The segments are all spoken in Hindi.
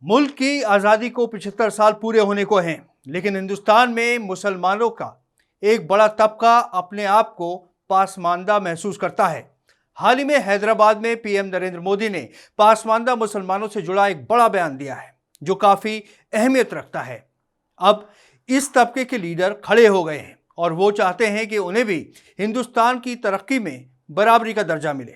मुल्क की आज़ादी को 75 साल पूरे होने को हैं, लेकिन हिंदुस्तान में मुसलमानों का एक बड़ा तबका अपने आप को पासमानदा महसूस करता है। हाल ही में हैदराबाद में पीएम नरेंद्र मोदी ने पासमानदा मुसलमानों से जुड़ा एक बड़ा बयान दिया है, जो काफ़ी अहमियत रखता है। अब इस तबके के लीडर खड़े हो गए हैं और वो चाहते हैं कि उन्हें भी हिंदुस्तान की तरक्की में बराबरी का दर्जा मिले।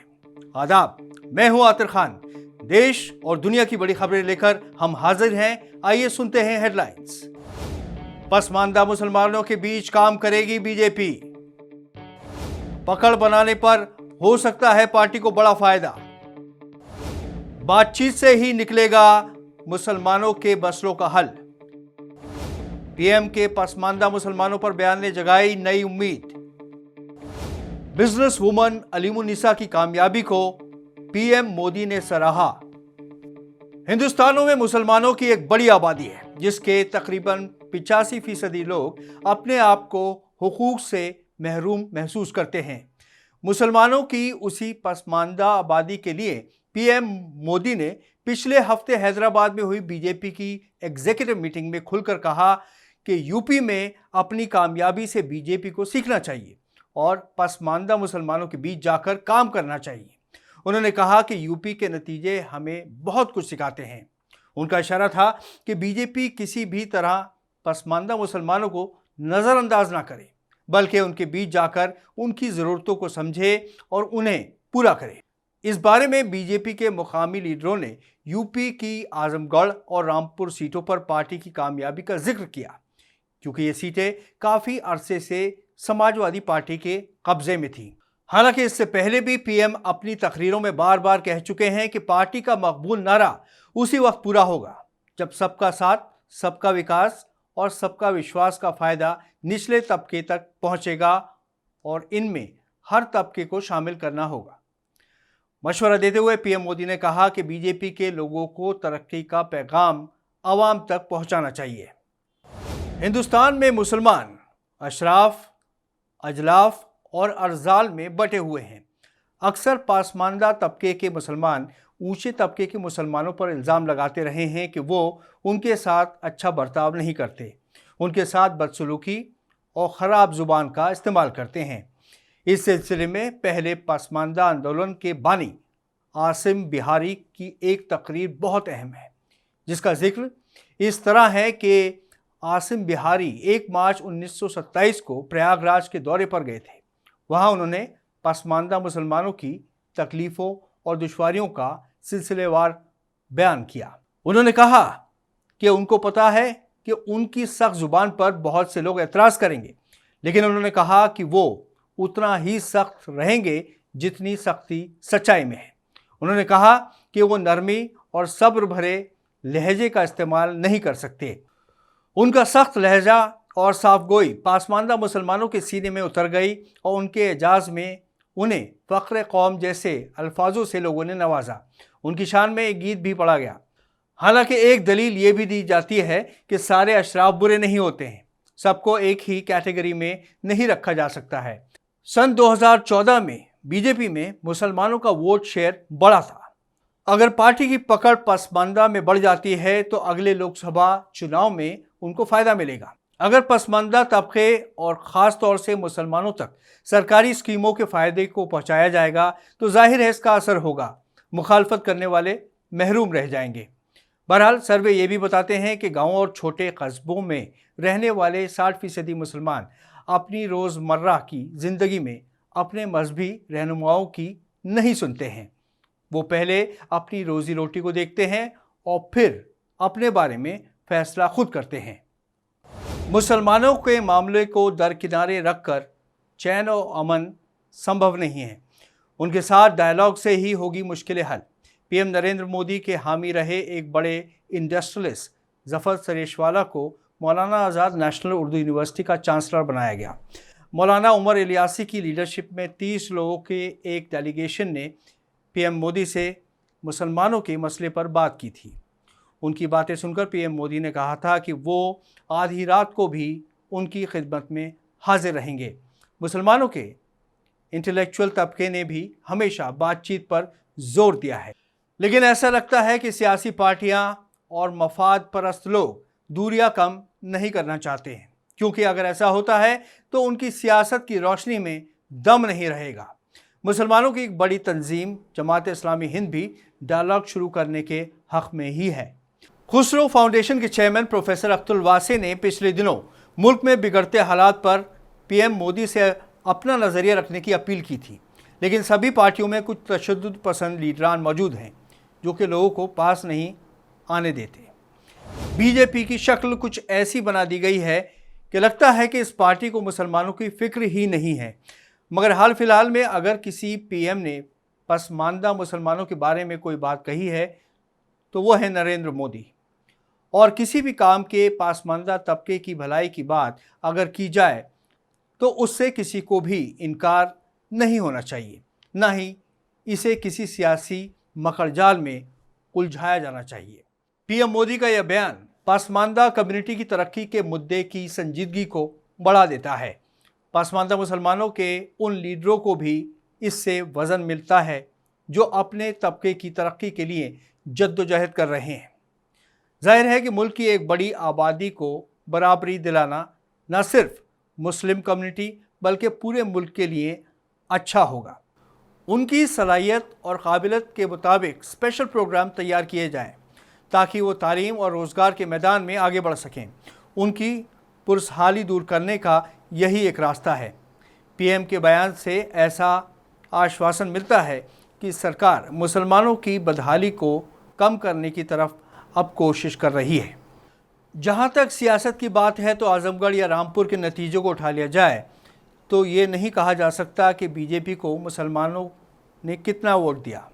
आदाब, मैं हूं आतिर खान। देश और दुनिया की बड़ी खबरें लेकर हम हाजिर हैं। आइए सुनते हैं हेडलाइंस। पसमानदा मुसलमानों के बीच काम करेगी बीजेपी। पकड़ बनाने पर हो सकता है पार्टी को बड़ा फायदा। बातचीत से ही निकलेगा मुसलमानों के मसलों का हल। पीएम के पसमानदा मुसलमानों पर बयान ने जगाई नई उम्मीद। बिजनेस वुमन अलीमुन्निसा की कामयाबी को पीएम मोदी ने सराहा। हिंदुस्तान में मुसलमानों की एक बड़ी आबादी है, जिसके तकरीबन 85% लोग अपने आप को हुकूक से महरूम महसूस करते हैं। मुसलमानों की उसी पसमानदा आबादी के लिए पीएम मोदी ने पिछले हफ्ते हैदराबाद में हुई बीजेपी की एग्जीक्यूटिव मीटिंग में खुलकर कहा कि यूपी में अपनी कामयाबी से बीजेपी को सीखना चाहिए और पसमानदा मुसलमानों के बीच जाकर काम करना चाहिए। उन्होंने कहा कि यूपी के नतीजे हमें बहुत कुछ सिखाते हैं। उनका इशारा था कि बीजेपी किसी भी तरह पसमानदा मुसलमानों को नज़रअंदाज ना करे, बल्कि उनके बीच जाकर उनकी ज़रूरतों को समझे और उन्हें पूरा करे। इस बारे में बीजेपी के मुकामी लीडरों ने यूपी की आजमगढ़ और रामपुर सीटों पर पार्टी की कामयाबी का जिक्र किया, क्योंकि ये सीटें काफ़ी अरसे से समाजवादी पार्टी के कब्जे में थीं। हालांकि इससे पहले भी पीएम अपनी तकरीरों में बार बार कह चुके हैं कि पार्टी का मकबूल नारा उसी वक्त पूरा होगा जब सबका साथ, सबका विकास और सबका विश्वास का फायदा निचले तबके तक पहुंचेगा और इनमें हर तबके को शामिल करना होगा। मशवरा देते हुए पीएम मोदी ने कहा कि बीजेपी के लोगों को तरक्की का पैगाम आवाम तक पहुंचाना चाहिए। हिंदुस्तान में मुसलमान अशराफ, अजलाफ और अर्जाल में बटे हुए हैं। अक्सर पासमानदा तबके के मुसलमान ऊंचे तबके के मुसलमानों पर इल्ज़ाम लगाते रहे हैं कि वो उनके साथ अच्छा बर्ताव नहीं करते, उनके साथ बदसलूकी और ख़राब ज़ुबान का इस्तेमाल करते हैं। इस सिलसिले में पहले पासमानदा आंदोलन के बानी आसिम बिहारी की एक तकरीर बहुत अहम है, जिसका जिक्र इस तरह है कि आसिम बिहारी 1 मार्च 1927 को प्रयागराज के दौरे पर गए थे। वहाँ उन्होंने पसमानदा मुसलमानों की तकलीफ़ों और दुश्वारियों का सिलसिलेवार बयान किया। उन्होंने कहा कि उनको पता है कि उनकी सख्त ज़ुबान पर बहुत से लोग एतराज़ करेंगे, लेकिन उन्होंने कहा कि वो उतना ही सख्त रहेंगे जितनी सख्ती सच्चाई में है। उन्होंने कहा कि वो नरमी और सब्र भरे लहजे का इस्तेमाल नहीं कर सकते। उनका सख्त लहजा और साफगोई पासमानदा मुसलमानों के सीने में उतर गई और उनके एजाज़ में उन्हें फ़ख्र कौम जैसे अल्फाजों से लोगों ने नवाजा। उनकी शान में एक गीत भी पढ़ा गया। हालांकि एक दलील ये भी दी जाती है कि सारे अशराफ बुरे नहीं होते हैं, सबको एक ही कैटेगरी में नहीं रखा जा सकता है। सन 2014 में बीजेपी में मुसलमानों का वोट शेयर बढ़ा था। अगर पार्टी की पकड़ पसमानदा में बढ़ जाती है तो अगले लोकसभा चुनाव में उनको फ़ायदा मिलेगा। अगर पसमानदा तबके और ख़ास तौर से मुसलमानों तक सरकारी स्कीमों के फ़ायदे को पहुंचाया जाएगा तो जाहिर है इसका असर होगा, मुखालफत करने वाले महरूम रह जाएंगे। बहरहाल सर्वे ये भी बताते हैं कि गाँव और छोटे कस्बों में रहने वाले 60% मुसलमान अपनी रोज़मर्रा की ज़िंदगी में अपने मजहबी रहनुमाओं की नहीं सुनते हैं। वो पहले अपनी रोज़ी रोटी को देखते हैं और फिर अपने बारे में फ़ैसला खुद करते हैं। मुसलमानों के मामले को दरकिनारे रखकर चैन और अमन संभव नहीं है। उनके साथ डायलॉग से ही होगी मुश्किल हल। पीएम नरेंद्र मोदी के हामी रहे एक बड़े इंडस्ट्रियलिस्ट ज़फ़र सरेशवाला को मौलाना आज़ाद नेशनल उर्दू यूनिवर्सिटी का चांसलर बनाया गया। मौलाना उमर इलियासी की लीडरशिप में 30 लोगों के एक डेलीगेशन ने पीएम मोदी से मुसलमानों के मसले पर बात की थी। उनकी बातें सुनकर पीएम मोदी ने कहा था कि वो आधी रात को भी उनकी खिदमत में हाजिर रहेंगे। मुसलमानों के इंटेलेक्चुअल तबके ने भी हमेशा बातचीत पर जोर दिया है, लेकिन ऐसा लगता है कि सियासी पार्टियां और मफाद परस्त लोग दूरियां कम नहीं करना चाहते हैं, क्योंकि अगर ऐसा होता है तो उनकी सियासत की रोशनी में दम नहीं रहेगा। मुसलमानों की एक बड़ी तंजीम जमात इस्लामी हिंद भी डायलॉग शुरू करने के हक में ही है। खुसरो फाउंडेशन के चेयरमैन प्रोफेसर अख्तुल वासे ने पिछले दिनों मुल्क में बिगड़ते हालात पर पीएम मोदी से अपना नज़रिया रखने की अपील की थी, लेकिन सभी पार्टियों में कुछ तशद्दुद पसंद लीडरान मौजूद हैं जो कि लोगों को पास नहीं आने देते। बीजेपी की शक्ल कुछ ऐसी बना दी गई है कि लगता है कि इस पार्टी को मुसलमानों की फिक्र ही नहीं है। मगर हाल फिलहाल में अगर किसी पीएम ने पसमानदा मुसलमानों के बारे में कोई बात कही है तो वो है नरेंद्र मोदी। और किसी भी काम के पसमानदा तबके की भलाई की बात अगर की जाए तो उससे किसी को भी इनकार नहीं होना चाहिए, ना ही इसे किसी सियासी मकड़जाल में उलझाया जाना चाहिए। पीएम मोदी का यह बयान पसमानदा कम्युनिटी की तरक्की के मुद्दे की संजीदगी को बढ़ा देता है। पसमानदा मुसलमानों के उन लीडरों को भी इससे वज़न मिलता है जो अपने तबके की तरक्की के लिए जद्दोजहद कर रहे हैं। जाहिर है कि मुल्क की एक बड़ी आबादी को बराबरी दिलाना न सिर्फ मुस्लिम कम्युनिटी बल्कि पूरे मुल्क के लिए अच्छा होगा। उनकी सलाहियत और काबिलियत के मुताबिक स्पेशल प्रोग्राम तैयार किए जाएं ताकि वो तालीम और रोज़गार के मैदान में आगे बढ़ सकें। उनकी पुरसहाली दूर करने का यही एक रास्ता है। पीएम के बयान से ऐसा आश्वासन मिलता है कि सरकार मुसलमानों की बदहाली को कम करने की तरफ अब कोशिश कर रही है। जहाँ तक सियासत की बात है तो आजमगढ़ या रामपुर के नतीजों को उठा लिया जाए तो ये नहीं कहा जा सकता कि बीजेपी को मुसलमानों ने कितना वोट दिया,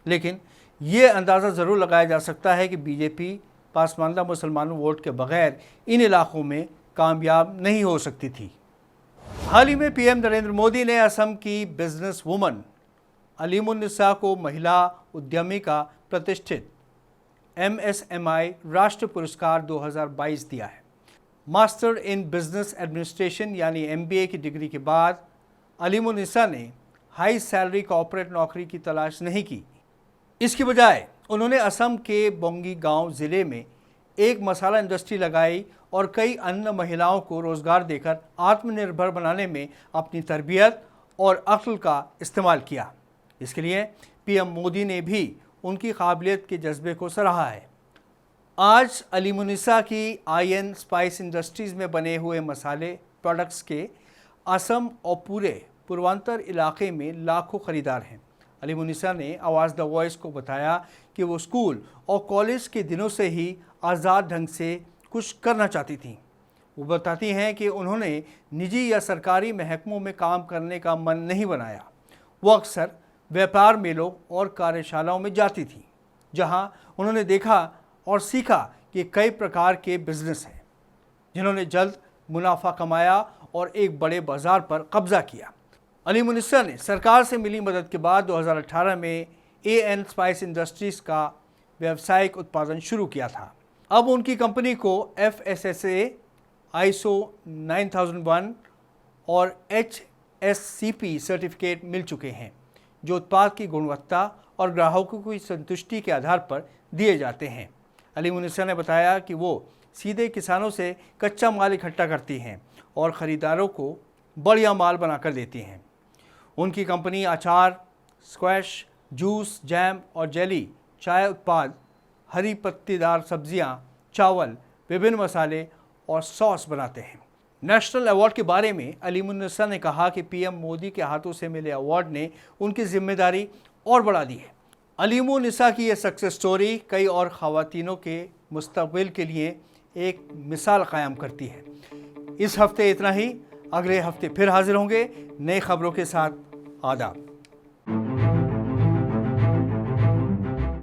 लेकिन ये अंदाज़ा ज़रूर लगाया जा सकता है कि बीजेपी पसमानदा मुसलमानों वोट के बगैर इन इलाकों में कामयाब नहीं हो सकती थी। हाल ही में पीएम नरेंद्र मोदी ने असम की बिजनेस वुमन अलीमुन्निसा को महिला उद्यमी का प्रतिष्ठित MSMI राष्ट्र पुरस्कार 2022 दिया है। मास्टर इन बिजनेस एडमिनिस्ट्रेशन यानी MBA की डिग्री के बाद अलीमुन्निसा ने हाई सैलरी कॉर्पोरेट नौकरी की तलाश नहीं की। इसकी बजाय उन्होंने असम के बोंगी गांव ज़िले में एक मसाला इंडस्ट्री लगाई और कई अन्य महिलाओं को रोज़गार देकर आत्मनिर्भर बनाने में अपनी तरबियत और अक्ल का इस्तेमाल किया। इसके लिए पीएम मोदी ने भी उनकी काबिलियत के जज्बे को सराहा है। आज अलीमुन्निसा की IN स्पाइस इंडस्ट्रीज़ में बने हुए मसाले प्रोडक्ट्स के असम और पूरे पूर्वांचल इलाके में लाखों ख़रीदार हैं। अलीमुन्निसा ने आवाज़ द वॉइस को बताया कि वो स्कूल और कॉलेज के दिनों से ही आज़ाद ढंग से कुछ करना चाहती थीं। वो बताती हैं कि उन्होंने निजी या सरकारी महकमों में काम करने का मन नहीं बनाया। वो अक्सर व्यापार मेलों और कार्यशालाओं में जाती थीं, जहां उन्होंने देखा और सीखा कि कई प्रकार के बिजनेस हैं जिन्होंने जल्द मुनाफा कमाया और एक बड़े बाजार पर कब्जा किया। अलीमुन्निसा ने सरकार से मिली मदद के बाद 2018 में AN स्पाइस इंडस्ट्रीज़ का व्यावसायिक उत्पादन शुरू किया था। अब उनकी कंपनी को FSSA, ISO 9001 और HACCP सर्टिफिकेट मिल चुके हैं, जो उत्पाद की गुणवत्ता और ग्राहकों की संतुष्टि के आधार पर दिए जाते हैं। अलीमुन्निसा ने बताया कि वो सीधे किसानों से कच्चा माल इकट्ठा करती हैं और ख़रीदारों को बढ़िया माल बनाकर देती हैं। उनकी कंपनी अचार, स्क्वैश, जूस, जैम और जेली, चाय उत्पाद, हरी पत्तीदार सब्जियां, चावल, विभिन्न मसाले और सॉस बनाते हैं। नेशनल अवार्ड के बारे में अलीमुन्निसा ने कहा कि पीएम मोदी के हाथों से मिले अवार्ड ने उनकी जिम्मेदारी और बढ़ा दी है। अलीमुन्निसा की यह सक्सेस स्टोरी कई और ख़वातीनों के मुस्तक़बिल के लिए एक मिसाल कायम करती है। इस हफ्ते इतना ही। अगले हफ्ते फिर हाजिर होंगे नई खबरों के साथ। आदाब।